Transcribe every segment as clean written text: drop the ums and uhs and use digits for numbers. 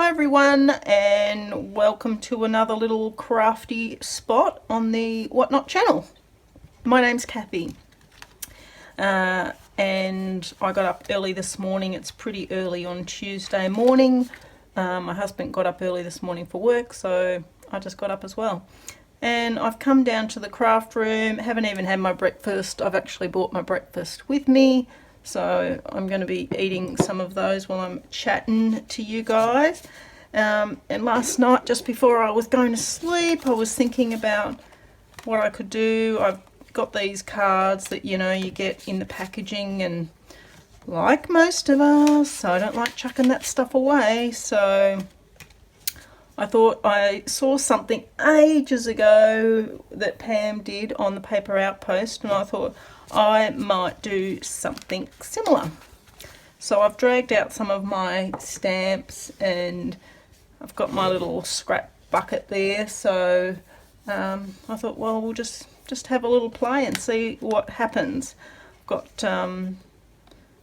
Hi everyone, and welcome to another little crafty spot on the WhotKnot channel. My name's Kathy, and I got up early this morning. It's pretty early on Tuesday morning. My husband got up early this morning for work, so I just got up as well. And I've come down to the craft room, haven't even had my breakfast. I've actually brought my breakfast with me. So I'm going to be eating some of those while I'm chatting to you guys. And last night, just before I was going to sleep, I was thinking about what I could do. I've got these cards that, you know, you get in the packaging, and like most of us, I don't like chucking that stuff away. So I thought I saw something ages ago that Pam did on the Paper Outpost, and I thought I might do something similar. So I've dragged out some of my stamps, and I've got my little scrap bucket there. So I thought, well, we'll just have a little play and see what happens. I've got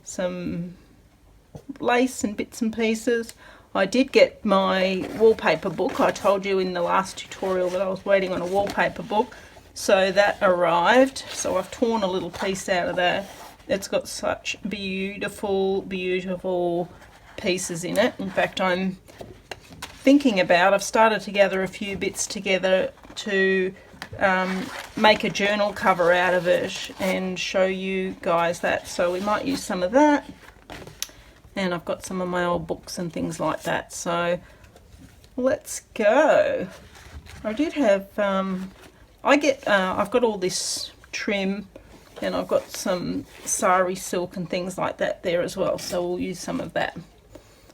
some lace and bits and pieces. I did get my wallpaper book. I told you in the last tutorial that I was waiting on a wallpaper book. So that arrived. So I've torn a little piece out of that. It's got such beautiful, beautiful pieces in it. In fact, I'm thinking about, I've started to gather a few bits together to make a journal cover out of it and show you guys that. So we might use some of that. And I've got some of my old books and things like that. So let's go. I did have, I've got all this trim, and I've got some sari silk and things like that there as well. So we'll use some of that.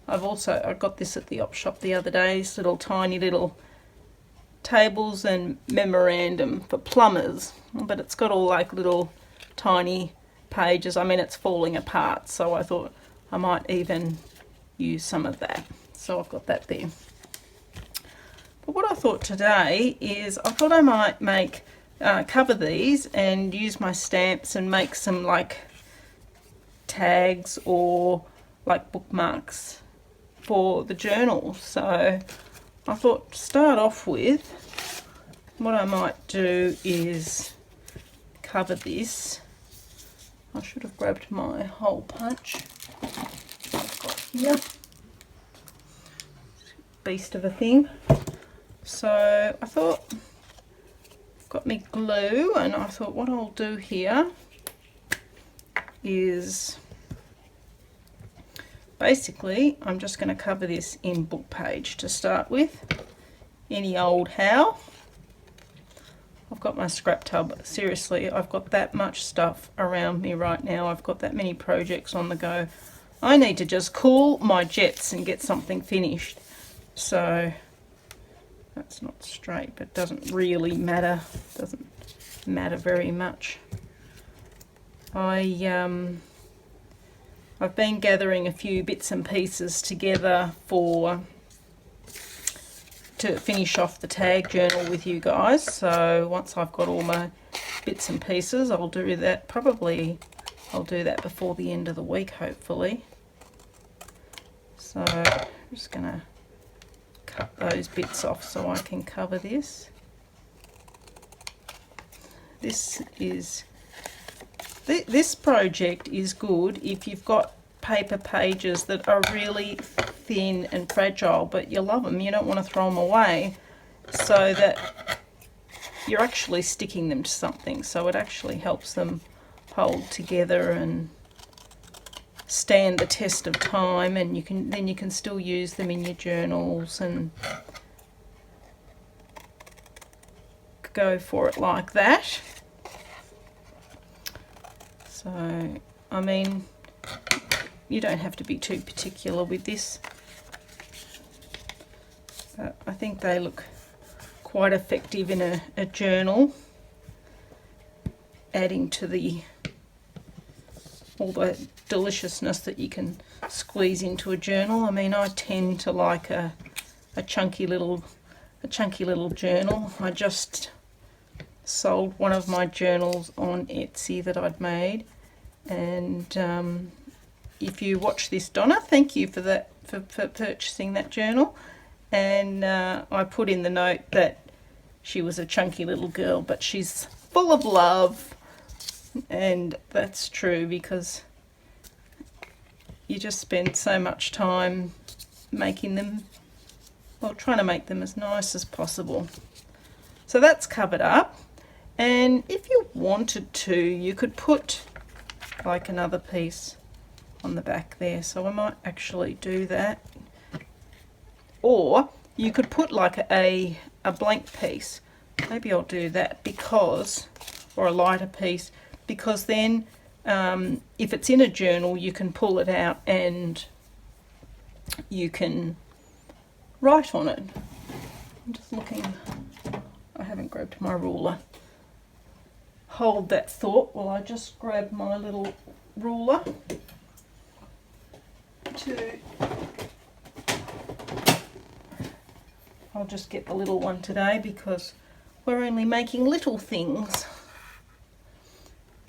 I got this at the op shop the other day. These little tiny little tables and memorandum for plumbers. But it's got all like little tiny pages. I mean, it's falling apart. So I thought I might even use some of that. So I've got that there. But what I thought today is I thought I might make cover these and use my stamps and make some like tags or like bookmarks for the journal. So I thought to start off with, what I might do is cover this. I should have grabbed my hole punch. I've got here, beast of a thing. So I thought, I've got me glue, and I thought what I'll do here is basically I'm just going to cover this in book page to start with. Any old how. I've got my scrap tub. Seriously, I've got that much stuff around me right now. I've got that many projects on the go. I need to just cool my jets and get something finished. So that's not straight, but doesn't really matter. Doesn't matter very much. I've been gathering a few bits and pieces together to finish off the tag journal with you guys. So once I've got all my bits and pieces, I'll do that. Probably I'll do that before the end of the week, hopefully. So I'm just gonna cut those bits off so I can cover this. This project is good if you've got paper pages that are really thin and fragile, but you love them, you don't want to throw them away, so that you're actually sticking them to something, so it actually helps them hold together and stand the test of time, and you can still use them in your journals and go for it like that. So I mean, you don't have to be too particular with this, but I think they look quite effective in a journal, adding to all the deliciousness that you can squeeze into a journal. I mean, I tend to like a chunky little journal. I just sold one of my journals on Etsy that I'd made, and if you watch this, Donna, thank you for that for purchasing that journal, and I put in the note that she was a chunky little girl, but she's full of love, and that's true because you just spend so much time making them, well, trying to make them as nice as possible. So that's covered up, and if you wanted to, you could put like another piece on the back there, so I might actually do that. Or you could put like a blank piece. Maybe I'll do that because, or a lighter piece, because then if it's in a journal you can pull it out and you can write on it. I'm just looking, I haven't grabbed my ruler. Hold that thought while I just grab my little ruler I'll just get the little one today because we're only making little things.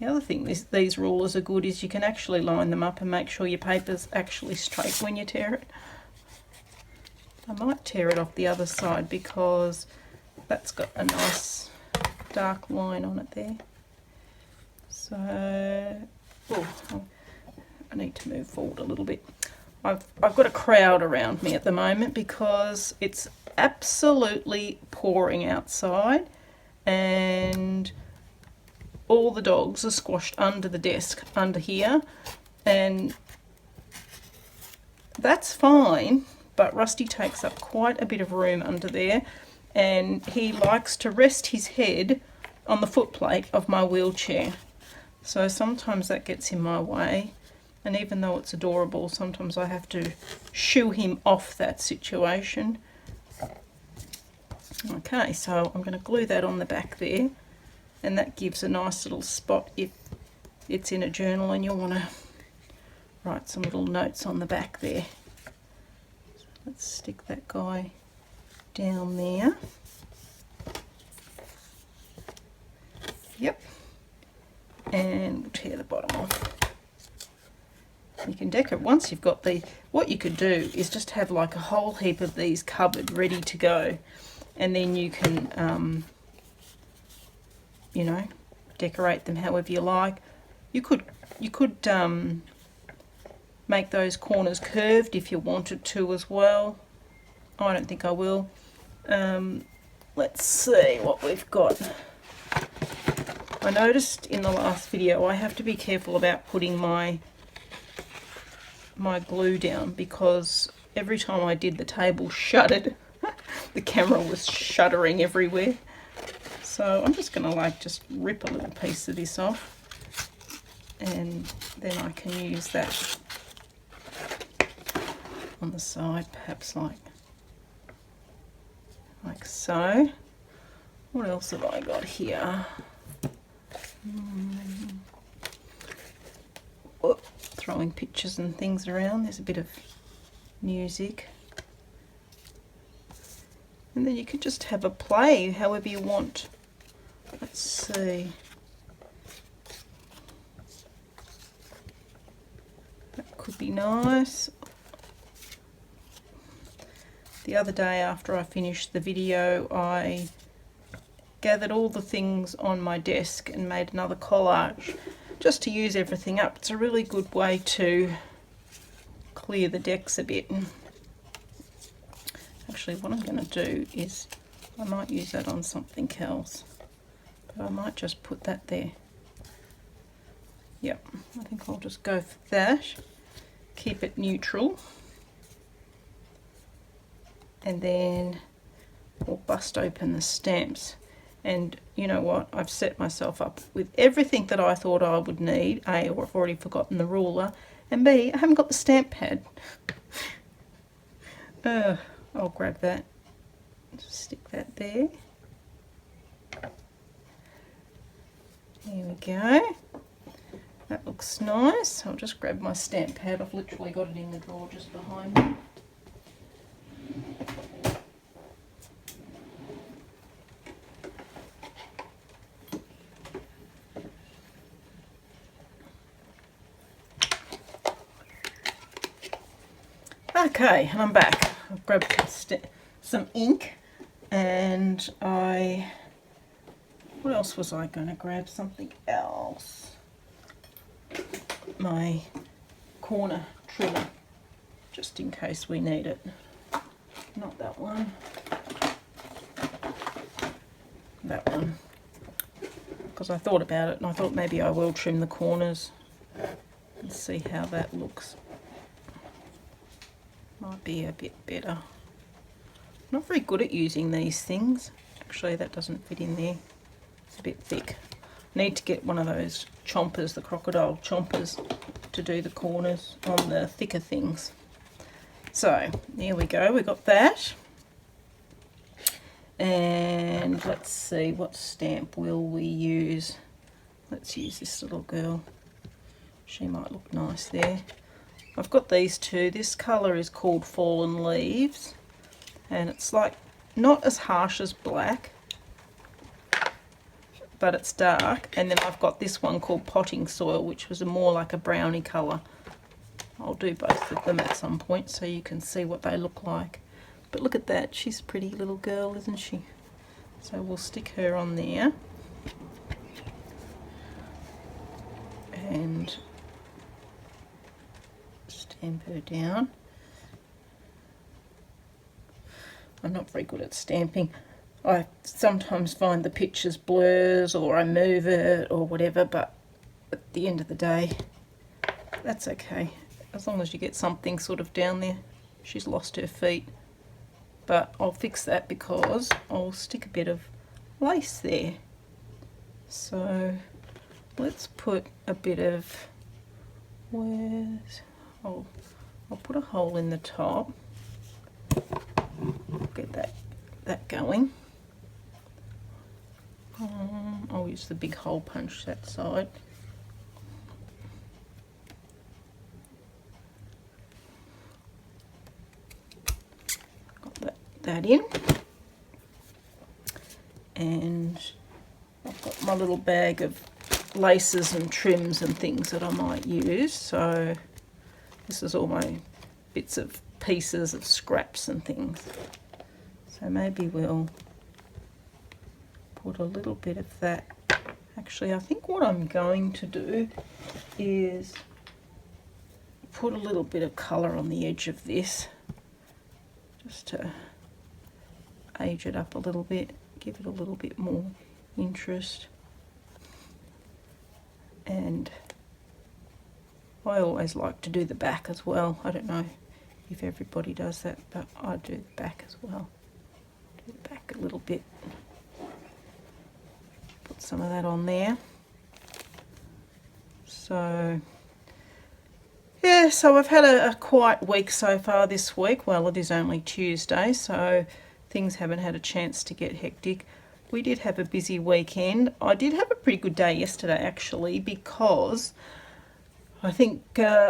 The other thing these rulers are good is you can actually line them up and make sure your paper's actually straight when you tear it. I might tear it off the other side because that's got a nice dark line on it there. So, oh, I need to move forward a little bit. I've got a crowd around me at the moment because it's absolutely pouring outside and all the dogs are squashed under the desk under here, and that's fine, but Rusty takes up quite a bit of room under there, and he likes to rest his head on the footplate of my wheelchair. So sometimes that gets in my way, and even though it's adorable, sometimes I have to shoo him off that situation. Okay, so I'm going to glue that on the back there, and that gives a nice little spot if it's in a journal and you want to write some little notes on the back there. So let's stick that guy down there. Yep. And we'll tear the bottom off. You can decorate, once you've got the, what you could do is just have like a whole heap of these covered ready to go, and then you can you know, decorate them however you like. You could make those corners curved if you wanted to as well. I don't think I will. Let's see what we've got. I noticed in the last video I have to be careful about putting my glue down because every time I did the table shuddered. The camera was shuddering everywhere. So I'm just going to like just rip a little piece of this off, and then I can use that on the side, perhaps like so. What else have I got here? Oh, throwing pictures and things around. There's a bit of music. And then you could just have a play however you want. Let's see. That could be nice. The other day after I finished the video, I gathered all the things on my desk and made another collage just to use everything up. It's a really good way to clear the decks a bit. Actually, what I'm going to do is I might use that on something else, but I might just put that there. Yep, I think I'll just go for that. Keep it neutral, and then we'll bust open the stamps. And you know what, I've set myself up with everything that I thought I would need. A, or I've already forgotten the ruler, and B, I haven't got the stamp pad. I'll grab that, just stick that there. There we go. That looks nice. I'll just grab my stamp pad. I've literally got it in the drawer just behind me. Okay, and I'm back. I've grabbed some ink, and what else was I going to grab? Something else. My corner trimmer, just in case we need it. Not that one. That one. Because I thought about it and I thought maybe I will trim the corners and see how that looks. Might be a bit better. I'm not very good at using these things. Actually, that doesn't fit in there. It's a bit thick. Need to get one of those chompers, the crocodile chompers, to do the corners on the thicker things. So there we go, we got that. And let's see, what stamp will we use? Let's use this little girl. She might look nice there. I've got these two. This colour is called Fallen Leaves, and it's like not as harsh as black, but it's dark. And then I've got this one called Potting Soil, which was more like a browny colour. I'll do both of them at some point so you can see what they look like. But look at that, she's a pretty little girl, isn't she? So we'll stick her on there. And stamp her down. I'm not very good at stamping. I sometimes find the pictures blurs, or I move it or whatever, but at the end of the day, that's okay. As long as you get something sort of down there. She's lost her feet. But I'll fix that because I'll stick a bit of lace there. So let's put a bit of, I'll put a hole in the top. Get that going. I'll use the big hole punch that side. Got that in. And I've got my little bag of laces and trims and things that I might use. So this is all my bits of pieces of scraps and things. So maybe we'll put a little bit of that. Actually, I think what I'm going to do is put a little bit of colour on the edge of this, just to age it up a little bit, give it a little bit more interest. And I always like to do the back as well. I don't know if everybody does that, but I do the back as well. Do the back a little bit. Put some of that on there. So yeah, so I've had a quiet week so far this week. Well, it is only Tuesday, so things haven't had a chance to get hectic. We did have a busy weekend. I did have a pretty good day yesterday actually, because I think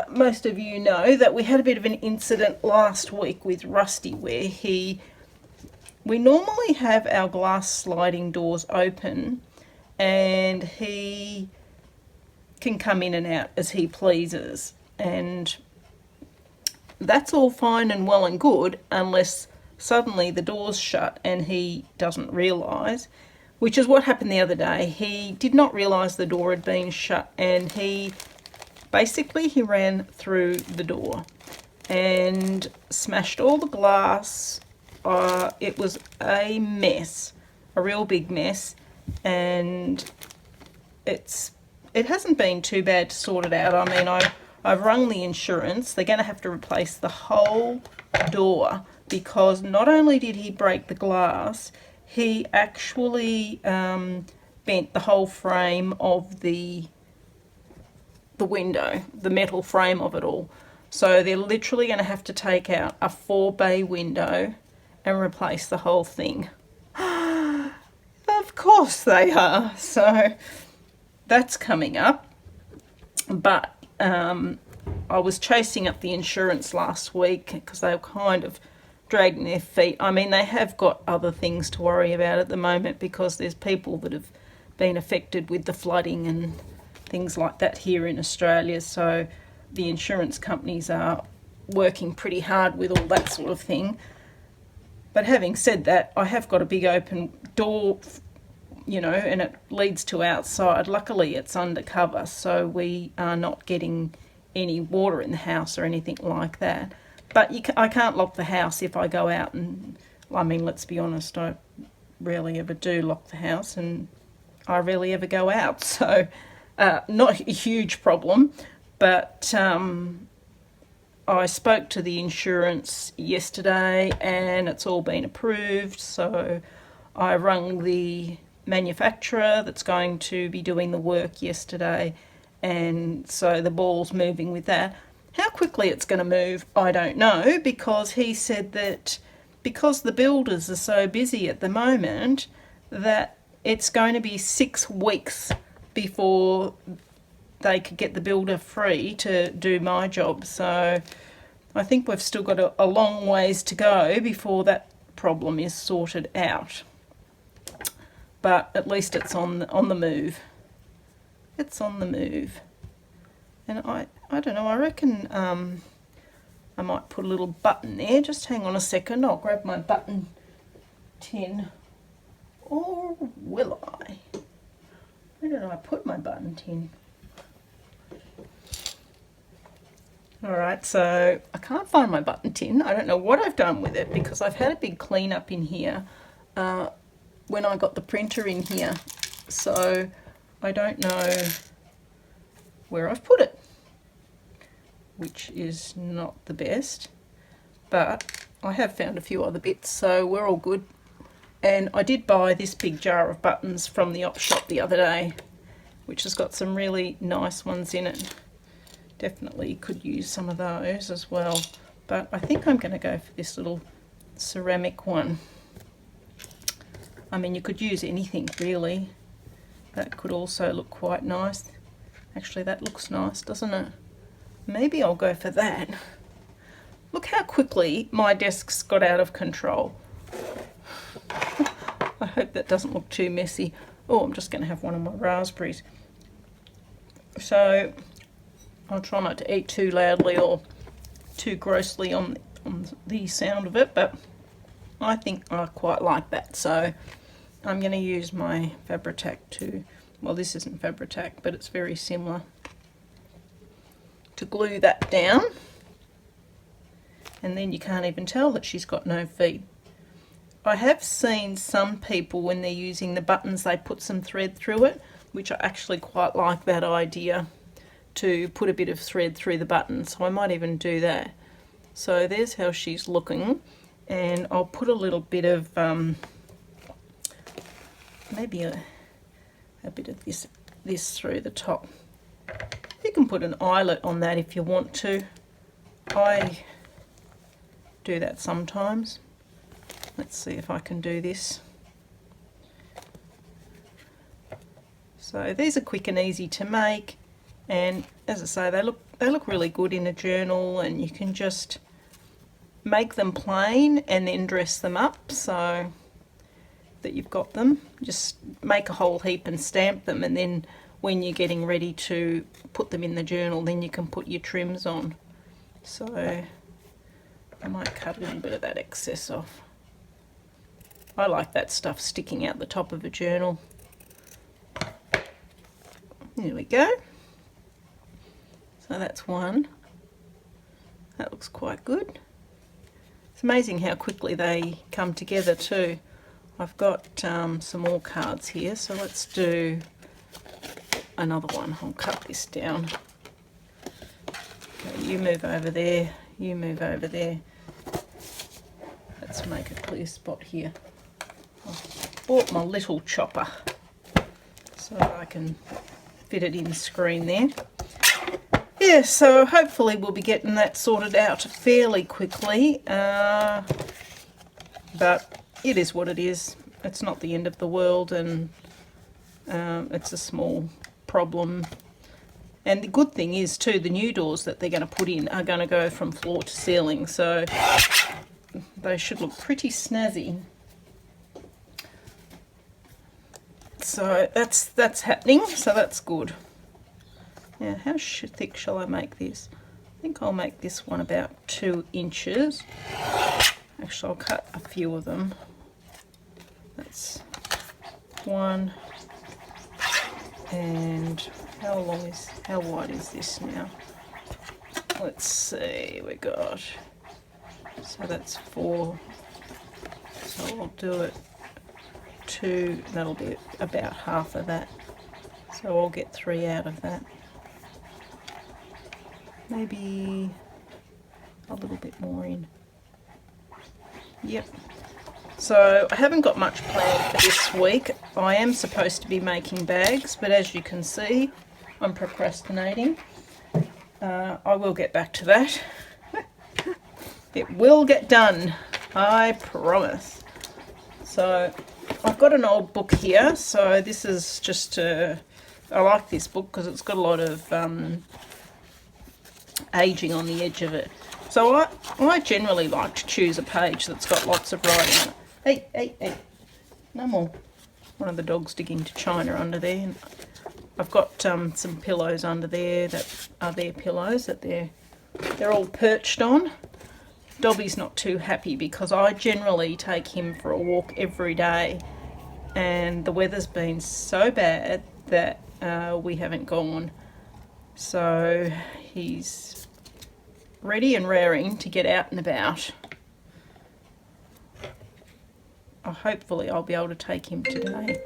most of you know that we had a bit of an incident last week with Rusty, where we normally have our glass sliding doors open and he can come in and out as he pleases, and that's all fine and well and good unless suddenly the door's shut and he doesn't realise, which is what happened the other day. He did not realise the door had been shut, and he ran through the door and smashed all the glass. It was a mess, a real big mess, and it hasn't been too bad to sort it out. I mean, I've rung the insurance. They're going to have to replace the whole door, because not only did he break the glass, he actually bent the whole frame of the window, the metal frame of it all. So they're literally going to have to take out a 4-bay window and replace the whole thing. Of course they are. So that's coming up. But I was chasing up the insurance last week because they were kind of dragging their feet. I mean, they have got other things to worry about at the moment, because there's people that have been affected with the flooding and things like that here in Australia. So the insurance companies are working pretty hard with all that sort of thing. But having said that, I have got a big open door, you know, and it leads to outside. Luckily it's undercover, so we are not getting any water in the house or anything like that. But I can't lock the house if I go out, and I mean, let's be honest, I rarely ever do lock the house, and I rarely ever go out, so not a huge problem. But I spoke to the insurance yesterday and it's all been approved, so I rang the manufacturer that's going to be doing the work yesterday, and so the ball's moving with that. How quickly it's going to move, I don't know, because he said that because the builders are so busy at the moment that it's going to be 6 weeks before they could get the builder free to do my job. So I think we've still got a long ways to go before that problem is sorted out. But at least it's on the move. It's on the move. And I don't know, I reckon I might put a little button there. Just hang on a second, I'll grab my button tin. Or will I? Where did I put my button tin? Alright, so I can't find my button tin. I don't know what I've done with it because I've had a big clean up in here when I got the printer in here. So I don't know where I've put it, which is not the best. But I have found a few other bits, so we're all good. And I did buy this big jar of buttons from the op shop the other day, which has got some really nice ones in it. Definitely could use some of those as well, but I think I'm going to go for this little ceramic one. I mean, you could use anything really. That could also look quite nice. Actually, that looks nice, doesn't it? Maybe I'll go for that. Look how quickly my desk's got out of control. I hope that doesn't look too messy. Oh, I'm just going to have one of my raspberries. So I'll try not to eat too loudly or too grossly on the sound of it, but I think I quite like that. So I'm going to use my Fabri-Tac to, well, this isn't Fabri-Tac, but it's very similar, to glue that down. And then you can't even tell that she's got no feet. I have seen some people, when they're using the buttons, they put some thread through it, which I actually quite like that idea, to put a bit of thread through the button, so I might even do that. So there's how she's looking, and I'll put a little bit of maybe a bit of this through the top. You can put an eyelet on that if you want to. I do that sometimes. Let's see if I can do this. So these are quick and easy to make. And as I say, they look really good in a journal, and you can just make them plain and then dress them up so that you've got them. Just make a whole heap and stamp them, and then when you're getting ready to put them in the journal, then you can put your trims on. So I might cut a little bit of that excess off. I like that stuff sticking out the top of a journal. There we go. So that's one. That looks quite good. It's amazing how quickly they come together too. I've got some more cards here, so let's do another one. I'll cut this down. Okay, you move over there, you move over there. Let's make a clear spot here. I've bought my little chopper so I can fit it in the screen there. Yeah, so hopefully we'll be getting that sorted out fairly quickly, but it is what it is. It's not the end of the world, and it's a small problem. And the good thing is too, the new doors that they're going to put in are going to go from floor to ceiling, so they should look pretty snazzy. So that's happening, so that's good. Now, how thick shall I make this? I think I'll make this one about 2 inches. Actually, I'll cut a few of them. That's 1. And how wide is this now? Let's see, we got, so that's 4. So I'll do it 2, that'll be about half of that. So I'll get 3 out of that. Maybe a little bit more in. Yep. So I haven't got much planned for this week. I am supposed to be making bags, but as you can see, I'm procrastinating. I will get back to that. It will get done, I promise. So I've got an old book here, so this is just I like this book because it's got a lot of aging on the edge of it. So I generally like to choose a page that's got lots of writing on it. Hey, no more. One of the dogs digging to China under there. And I've got some pillows under there that are their pillows that they're all perched on. Dobby's not too happy because I generally take him for a walk every day, and the weather's been so bad that we haven't gone. So he's ready and raring to get out and about. Hopefully I'll be able to take him today.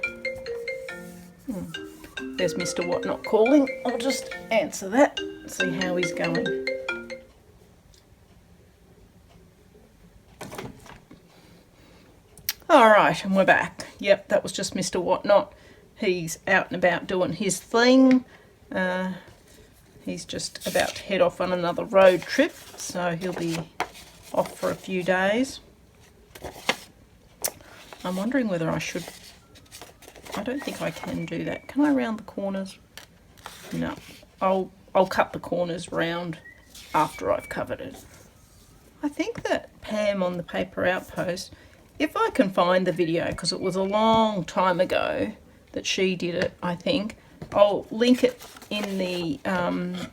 There's Mr. WhotKnot calling. I'll just answer that, see how he's going. Alright, and we're back. Yep, that was just Mr. WhotKnot. He's out and about doing his thing. He's just about to head off on another road trip, so he'll be off for a few days. I'm wondering whether I should... I don't think I can do that. Can I round the corners? No. I'll cut the corners round after I've covered it. I think that Pam on the Paper Outpost, if I can find the video, because it was a long time ago that she did it, I think, I'll link it in the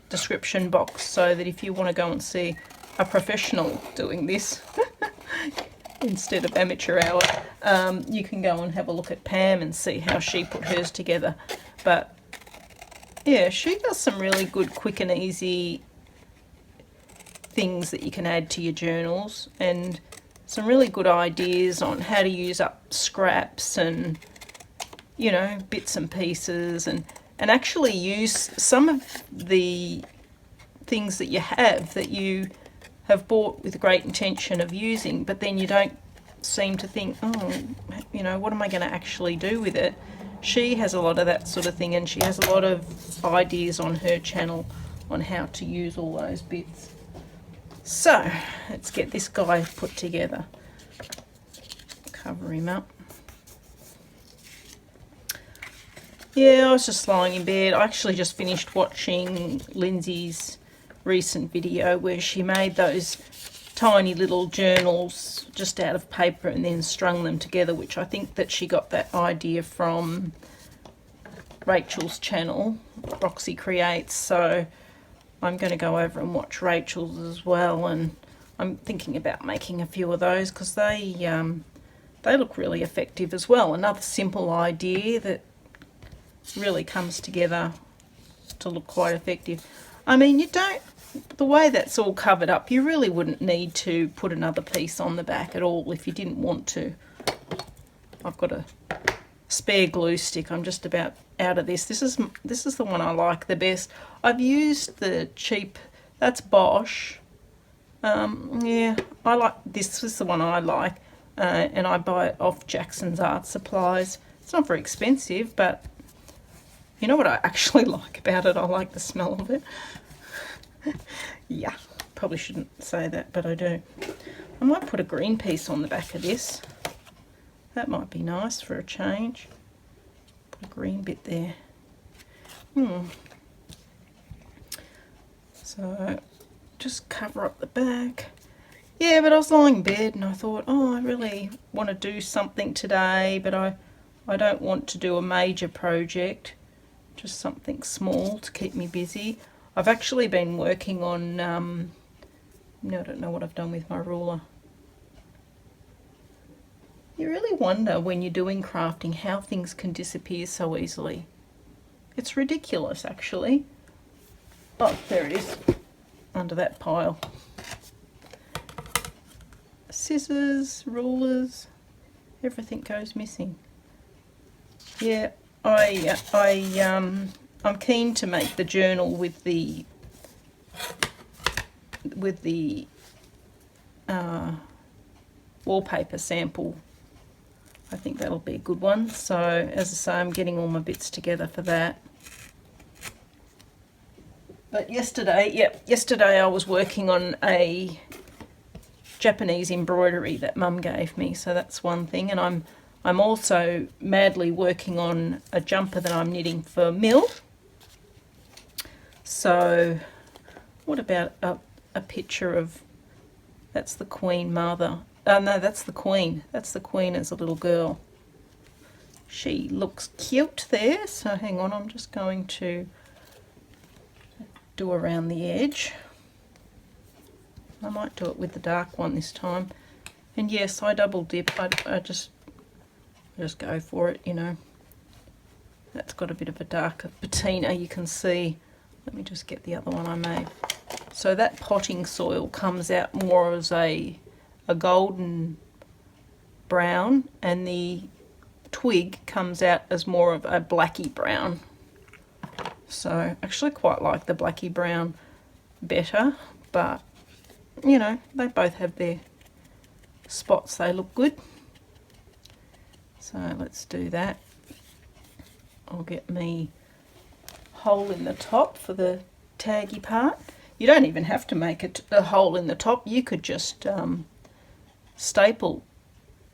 description box so that if you want to go and see a professional doing this instead of amateur hour, you can go and have a look at Pam and see how she put hers together. But yeah, she does some really good quick and easy things that you can add to your journals, and some really good ideas on how to use up scraps and, you know, bits and pieces, and actually use some of the things that you have bought with great intention of using, but then you don't seem to think, oh, you know, what am I going to actually do with it? She has a lot of that sort of thing, and she has a lot of ideas on her channel on how to use all those bits. So let's get this guy put together. Cover him up. Yeah, I was just lying in bed. I actually just finished watching Lindsay's recent video where she made those tiny little journals just out of paper and then strung them together, which I think that she got that idea from Rachel's channel, Roxy Creates. So I'm going to go over and watch Rachel's as well, and I'm thinking about making a few of those because they look really effective as well. Another simple idea that really comes together to look quite effective. I mean, you don't, the way that's all covered up, you really wouldn't need to put another piece on the back at all if you didn't want to. I've got a spare glue stick. I'm just about out of this. This is the one I like the best. I've used the cheap, that's Bosch. Yeah, I like this. This is the one I like, and I buy it off Jackson's Art Supplies. It's not very expensive, but you know what I actually like about it? I like the smell of it. Yeah, probably shouldn't say that, but I do. I might put a green piece on the back of this. That might be nice for a change. Put a green bit there. So just cover up the back. Yeah, but I was lying in bed and I thought, oh, I really want to do something today, but I don't want to do a major project, just something small to keep me busy. I've actually been working on, no, I don't know what I've done with my ruler. You really wonder when you're doing crafting how things can disappear so easily. It's ridiculous, actually. Oh, there it is, under that pile. Scissors, rulers, everything goes missing. Yeah, I'm keen to make the journal with the wallpaper sample. I think that'll be a good one. So as I say, I'm getting all my bits together for that. But yesterday I was working on a Japanese embroidery that Mum gave me, so that's one thing. And I'm also madly working on a jumper that I'm knitting for Mill. So what about a picture of, that's the Queen Mother. No, that's the Queen. That's the Queen as a little girl. She looks cute there. So hang on, I'm just going to do around the edge. I might do it with the dark one this time. And yes, I double dip. I just go for it, you know. That's got a bit of a darker patina, you can see. Let me just get the other one I made. So that potting soil comes out more as a golden brown, and the twig comes out as more of a blacky brown. So I actually quite like the blacky brown better, but you know, they both have their spots, they look good. So let's do that. I'll get me hole in the top for the taggy part. You don't even have to make it a hole in the top. You could just staple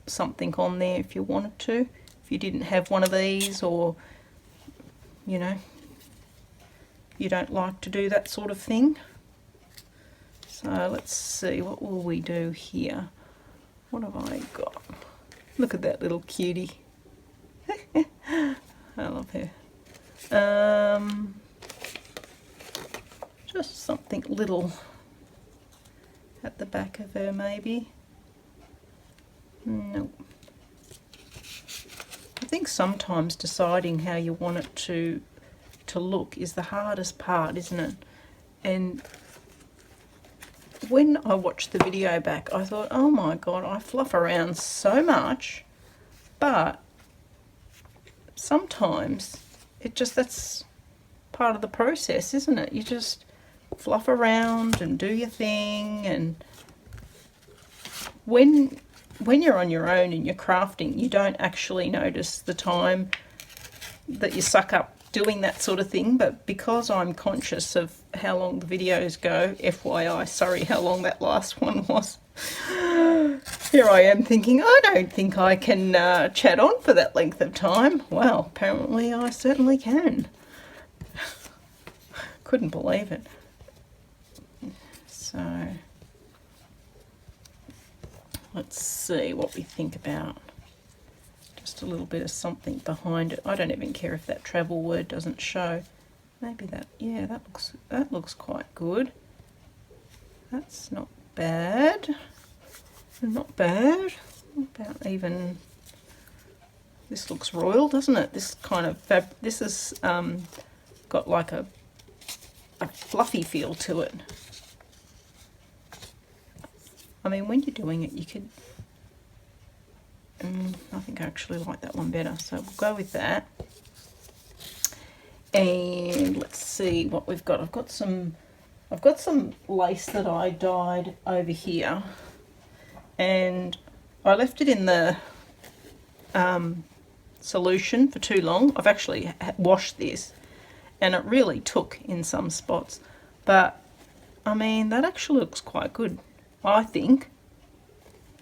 something on there if you wanted to, if you didn't have one of these, or you know, you don't like to do that sort of thing. So let's see, what will we do here? What have I got? Look at that little cutie. I love her. Just something little at the back of her, maybe. Nope. I think sometimes deciding how you want it to look is the hardest part, isn't it? And when I watched the video back, I thought, oh my god, I fluff around so much, but sometimes that's part of the process, isn't it? You just fluff around and do your thing, and when you're on your own and you're crafting, you don't actually notice the time that you suck up doing that sort of thing. But because I'm conscious of how long the videos go, FYI, sorry how long that last one was, here I am thinking, I don't think I can chat on for that length of time. Well, apparently I certainly can. Couldn't believe it. So let's see what we think about just a little bit of something behind it. I don't even care if that travel word doesn't show. Maybe that, yeah, that looks quite good. That's not bad. Not bad. What about even, this looks royal, doesn't it? This kind of this has got like a fluffy feel to it. I mean, when you're doing it, you could, I think I actually like that one better, so we'll go with that. And let's see what we've got. I've got some lace that I dyed over here, and I left it in the solution for too long. I've actually washed this, and it really took in some spots, but I mean, that actually looks quite good, I think.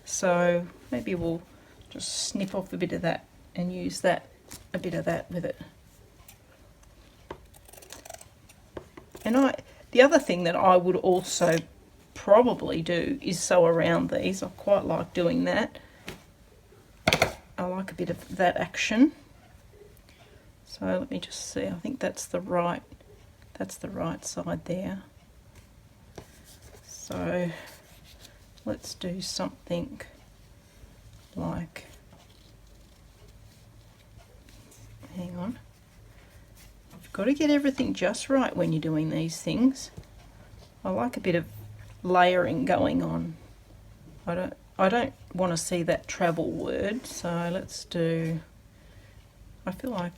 So maybe we'll just snip off a bit of that and use a bit of that with it. And the other thing that I would also probably do is sew around these. I quite like doing that. I like a bit of that action. So let me just see, I think that's the right That's the right side there. So let's do something like, hang on, you've got to get everything just right when you're doing these things. I like a bit of layering going on. I don't want to see that travel word, so let's do, I feel like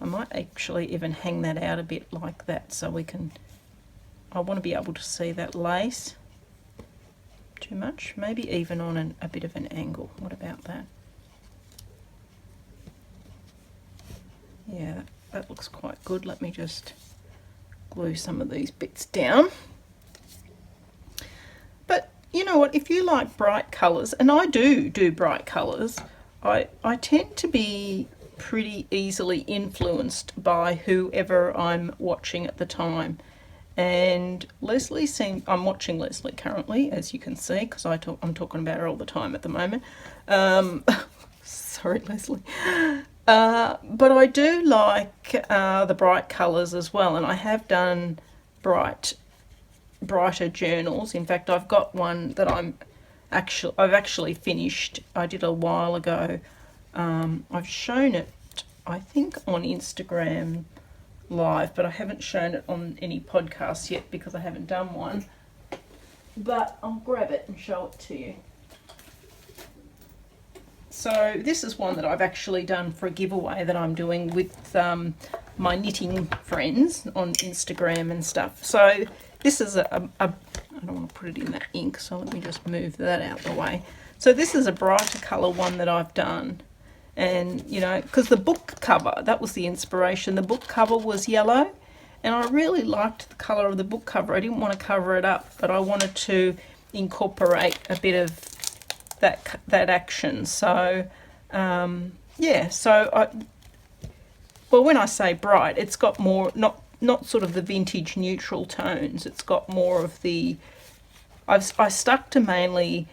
I might actually even hang that out a bit like that so we can, I want to be able to see that lace. Too much? Maybe even on a bit of an angle. What about that? Yeah, that looks quite good. Let me just glue some of these bits down. But you know what, if you like bright colours, and I do bright colours, I tend to be pretty easily influenced by whoever I'm watching at the time. And Leslie seems, I'm watching Leslie currently, as you can see, because I'm talking about her all the time at the moment. Sorry, Leslie. But I do like the bright colours as well, and I have done brighter journals. In fact, I've got one that I've actually finished. I did a while ago. I've shown it, I think, on Instagram Live, but I haven't shown it on any podcasts yet because I haven't done one. But I'll grab it and show it to you. So this is one that I've actually done for a giveaway that I'm doing with my knitting friends on Instagram and stuff. So this is I don't want to put it in that ink, so let me just move that out the way. So this is a brighter colour one that I've done. And, you know, because the book cover, that was the inspiration. The book cover was yellow, and I really liked the colour of the book cover. I didn't want to cover it up, but I wanted to incorporate a bit of that action. So, yeah, so well, when I say bright, it's got more, not sort of the vintage neutral tones. It's got more of the, I stuck to mainly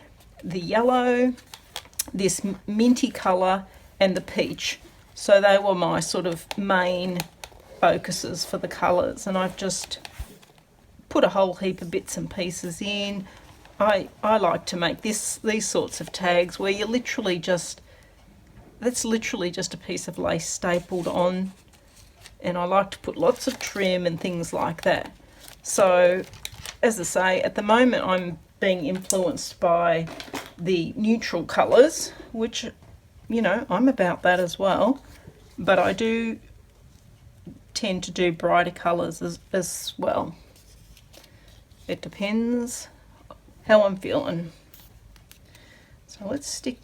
the yellow, this minty colour, and the peach. So they were my sort of main focuses for the colours, and I've just put a whole heap of bits and pieces in. I like to make these sorts of tags where you literally just, that's literally just a piece of lace stapled on, and I like to put lots of trim and things like that. So as I say, at the moment I'm being influenced by the neutral colours, which, you know, I'm about that as well, but I do tend to do brighter colours as well. It depends how I'm feeling. So let's stick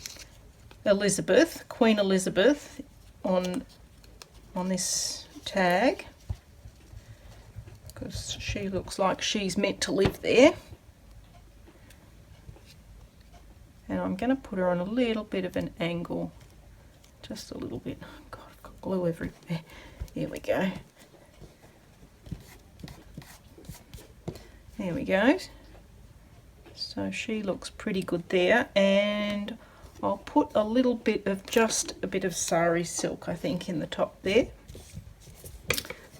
Elizabeth, Queen Elizabeth, on this tag, because she looks like she's meant to live there. And I'm going to put her on a little bit of an angle, just a little bit. God, I've got glue everywhere. Here we go. There we go. So she looks pretty good there, and I'll put a little bit of, just a bit of sari silk, I think, in the top there.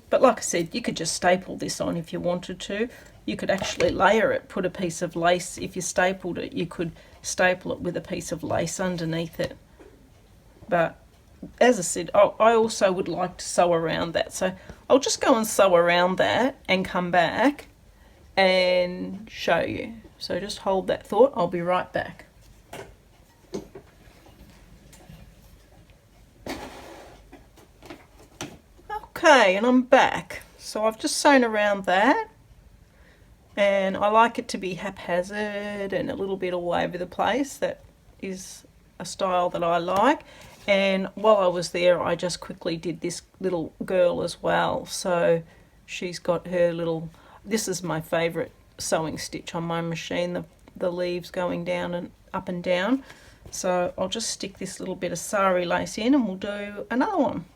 But like I said, you could just staple this on if you wanted to. You could actually layer it, put a piece of lace. If you stapled it, you could staple it with a piece of lace underneath it. But as I said, I also would like to sew around that. So I'll just go and sew around that and come back and show you. So just hold that thought. I'll be right back. Okay, and I'm back. So I've just sewn around that. And I like it to be haphazard and a little bit all over the place. That is a style that I like. And while I was there, I just quickly did this little girl as well. So she's got her little, this is my favourite sewing stitch on my machine, the leaves going down and up and down. So I'll just stick this little bit of sari lace in and we'll do another one.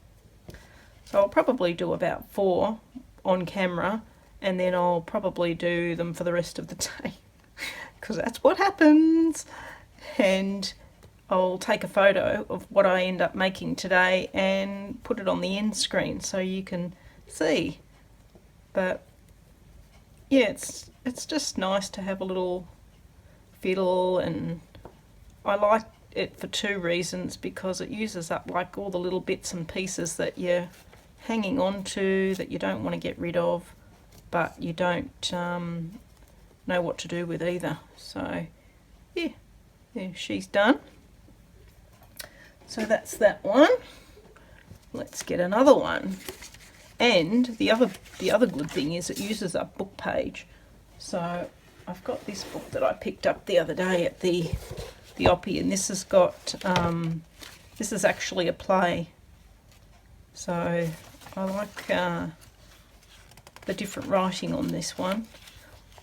So I'll probably do about 4 on camera, and then I'll probably do them for the rest of the day because that's what happens. And I'll take a photo of what I end up making today and put it on the end screen so you can see. But yeah, it's just nice to have a little fiddle, and I like it for two reasons, because it uses up like all the little bits and pieces that you're hanging on to that you don't want to get rid of, but you don't know what to do with either. So yeah, she's done. So that's that one. Let's get another one. And the other good thing is it uses up book page. So I've got this book that I picked up the other day at the Oppie, and this has got this is actually a play. So I like the different writing on this one.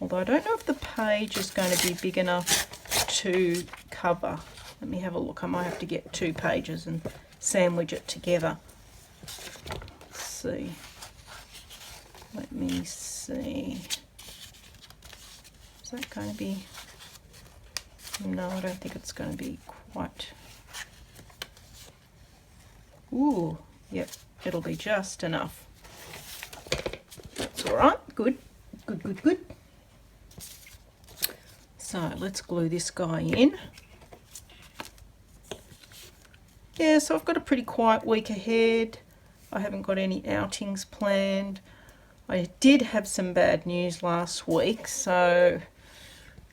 Although I don't know if the page is going to be big enough to cover. Let me have a look. I might have to get 2 pages and sandwich it together. Let's see. Let me see. Is that going to be... No, I don't think it's going to be quite... Ooh, yep, it'll be just enough. That's all right. Good, good, good, good. So let's glue this guy in. Yeah, so I've got a pretty quiet week ahead. I haven't got any outings planned. I did have some bad news last week, so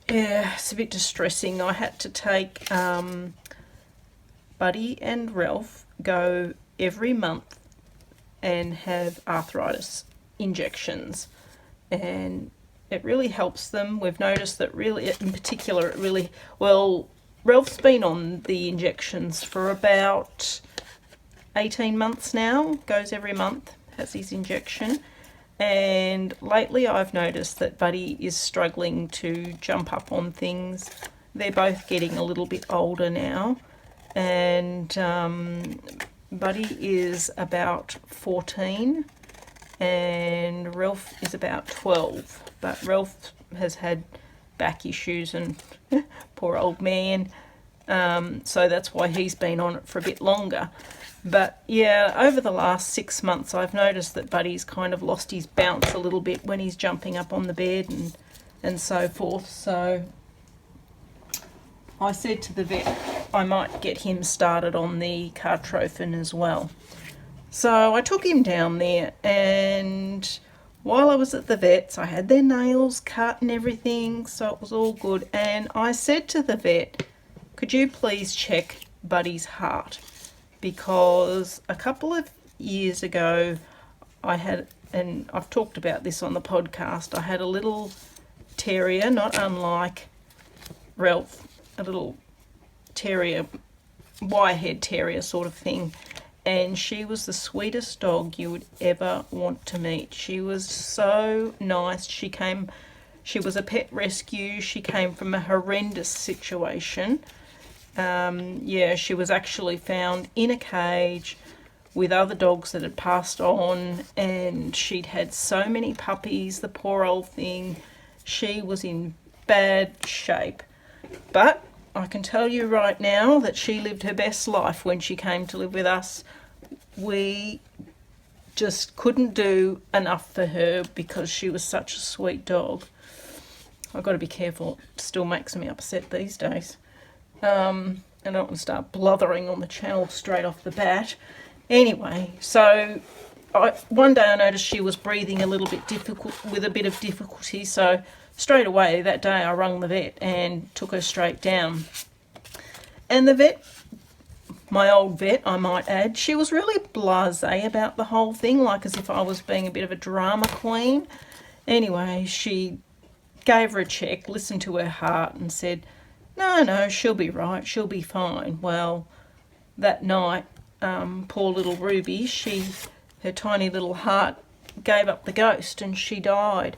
yeah, it's a bit distressing. I had to take Buddy and Ralph go every month and have arthritis injections, and it really helps them. We've noticed that really, in particular, it really, well, Ralph's been on the injections for about 18 months now, goes every month, has his injection. And lately I've noticed that Buddy is struggling to jump up on things. They're both getting a little bit older now, and Buddy is about 14 and Ralph is about 12. But Ralph has had back issues, and poor old man, so that's why he's been on it for a bit longer. But yeah, over the last 6 months I've noticed that Buddy's kind of lost his bounce a little bit when he's jumping up on the bed and so forth. So I said to the vet I might get him started on the Cartrophin as well. So I took him down there, and while I was at the vet's, I had their nails cut and everything, so it was all good. And I said to the vet, could you please check Buddy's heart? Because a couple of years ago I had, and I've talked about this on the podcast, I had a little terrier, not unlike Ralph, a little terrier, wire-haired terrier sort of thing. And she was the sweetest dog you would ever want to meet. She was so nice. She was a pet rescue. She came from a horrendous situation. Yeah, she was actually found in a cage with other dogs that had passed on, and she'd had so many puppies, the poor old thing. She was in bad shape. But I can tell you right now that she lived her best life when she came to live with us. We just couldn't do enough for her because she was such a sweet dog. I've got to be careful. It still makes me upset these days. I don't want to start blathering on the channel straight off the bat. Anyway, so one day I noticed she was breathing a little bit with a bit of difficulty, so straight away that day I rang the vet and took her straight down. And the vet, my old vet I might add, she was really blasé about the whole thing, like as if I was being a bit of a drama queen. Anyway, she gave her a check, listened to her heart and said, no, she'll be right, she'll be fine. Well, that night, poor little Ruby, her tiny little heart gave up the ghost and she died.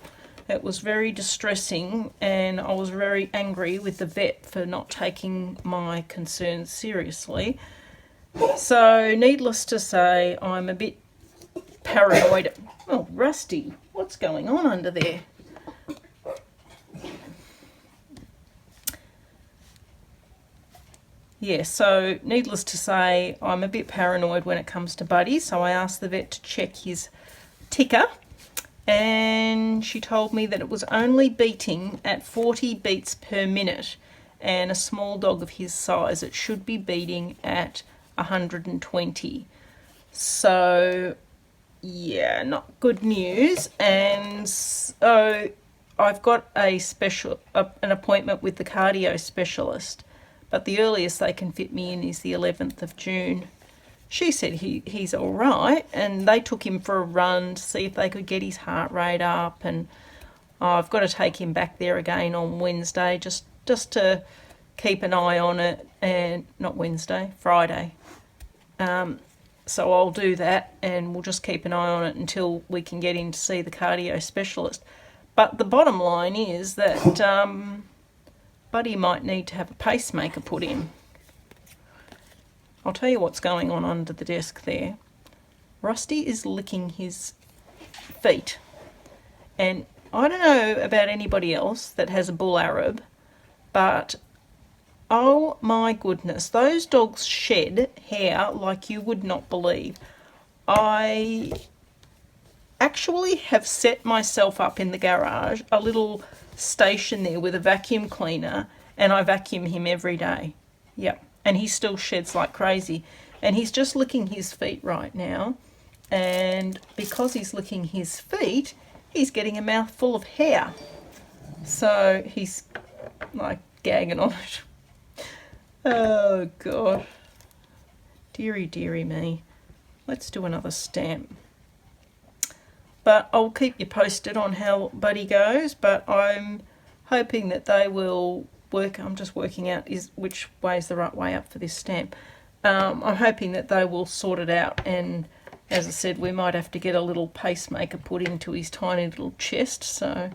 It was very distressing, and I was very angry with the vet for not taking my concerns seriously. So, needless to say, I'm a bit paranoid. Oh, Rusty, what's going on under there? Yeah, so needless to say, I'm a bit paranoid when it comes to Buddy, so I asked the vet to check his ticker, and she told me that it was only beating at 40 beats per minute, and a small dog of his size, it should be beating at 120. So yeah, not good news. And so I've got an appointment with the cardio specialist, but the earliest they can fit me in is the 11th of June. She said he's all right, and they took him for a run to see if they could get his heart rate up, and I've got to take him back there again on Wednesday just to keep an eye on it, and not Wednesday, Friday. So I'll do that, and we'll just keep an eye on it until we can get in to see the cardio specialist. But the bottom line is that Buddy might need to have a pacemaker put in. I'll tell you what's going on under the desk there. Rusty is licking his feet. And I don't know about anybody else that has a bull Arab, but oh my goodness, those dogs shed hair like you would not believe. I actually have set myself up in the garage, a little station there with a vacuum cleaner, and I vacuum him every day. Yep. And he still sheds like crazy. And he's just licking his feet right now. And because he's licking his feet, he's getting a mouthful of hair. So he's like gagging on it. Oh, God. Deary, deary me. Let's do another stamp. But I'll keep you posted on how Buddy goes. But I'm hoping that they will work. I'm just working out which way is the right way up for this stamp. I'm hoping that they will sort it out, and as I said, we might have to get a little pacemaker put into his tiny little chest. So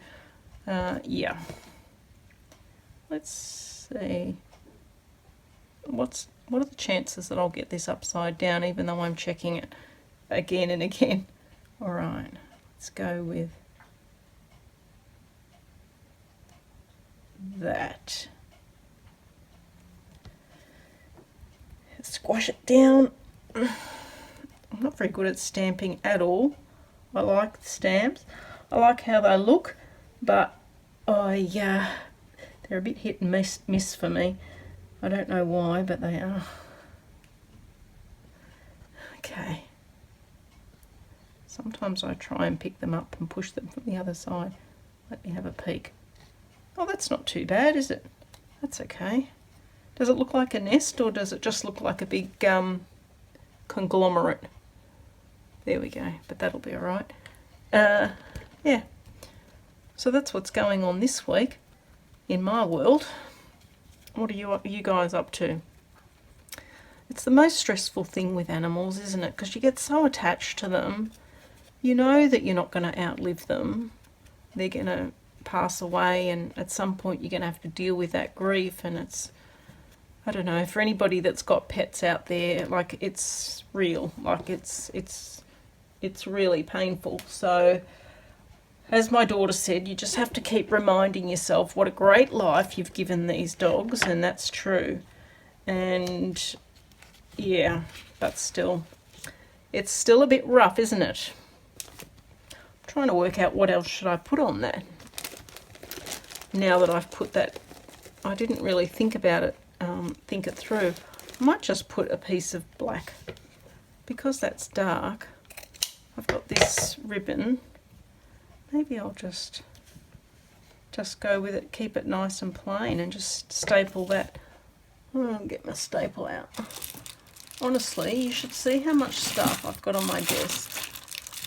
yeah, let's see what are the chances that I'll get this upside down, even though I'm checking it again and again. All right, let's go with that. Squash it down. I'm not very good at stamping at all. I like the stamps. I like how they look, but they're a bit hit and miss for me. I don't know why, but they are. Okay. Sometimes I try and pick them up and push them from the other side. Let me have a peek. Oh, that's not too bad, is it? That's okay. Does it look like a nest, or does it just look like a big conglomerate? There we go, but that'll be all right. Yeah. So that's what's going on this week in my world. What are you guys up to? It's the most stressful thing with animals, isn't it? Because you get so attached to them. You know that you're not going to outlive them. They're going to pass away, and at some point you're going to have to deal with that grief, and it's, I don't know, for anybody that's got pets out there, like, it's real, like it's really painful. So as my daughter said, you just have to keep reminding yourself what a great life you've given these dogs, and that's true. And yeah, but still, it's still a bit rough, isn't it? I'm trying to work out what else should I put on that. Now that I've put that, I didn't really think about it, think it through. I might just put a piece of black, because that's dark. I've got this ribbon. Maybe I'll just go with it, keep it nice and plain, and just staple that. I'll get my staple out. Honestly, you should see how much stuff I've got on my desk.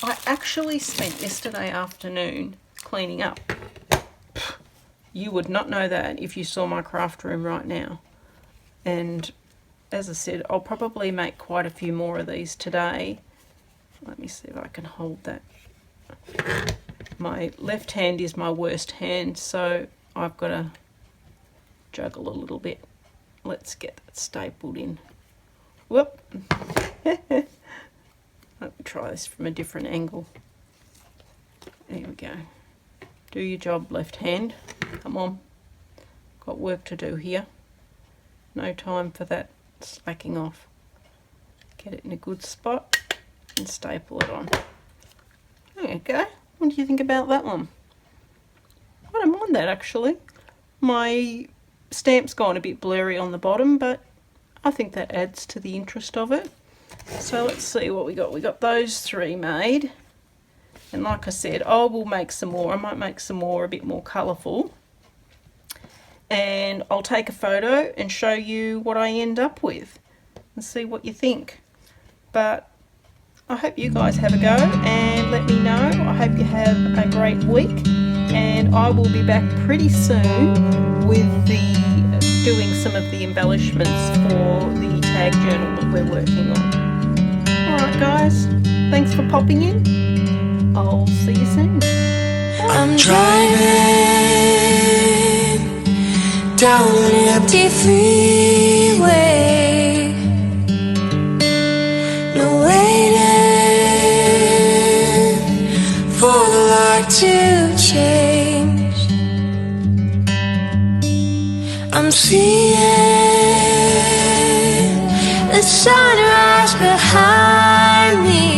I actually spent yesterday afternoon cleaning up. You would not know that if you saw my craft room right now. And as I said, I'll probably make quite a few more of these today. Let me see if I can hold that. My left hand is my worst hand, so I've got to juggle a little bit. Let's get that stapled in. Whoop. Let me try this from a different angle. There we go. Do your job, left hand. Come on. Got work to do here. No time for that slacking off. Get it in a good spot and staple it on. There you go. What do you think about that one? I don't mind that actually. My stamp's gone a bit blurry on the bottom, but I think that adds to the interest of it. So let's see what we got. We got those 3 made. And like I said, I will make some more. I might make some more a bit more colourful. And I'll take a photo and show you what I end up with and see what you think. But I hope you guys have a go and let me know. I hope you have a great week, and I will be back pretty soon with doing some of the embellishments for the tag journal that we're working on. Alright guys, thanks for popping in. I'll see you soon. I'm driving down an empty freeway, no waiting for the light to change. I'm seeing the sunrise behind me,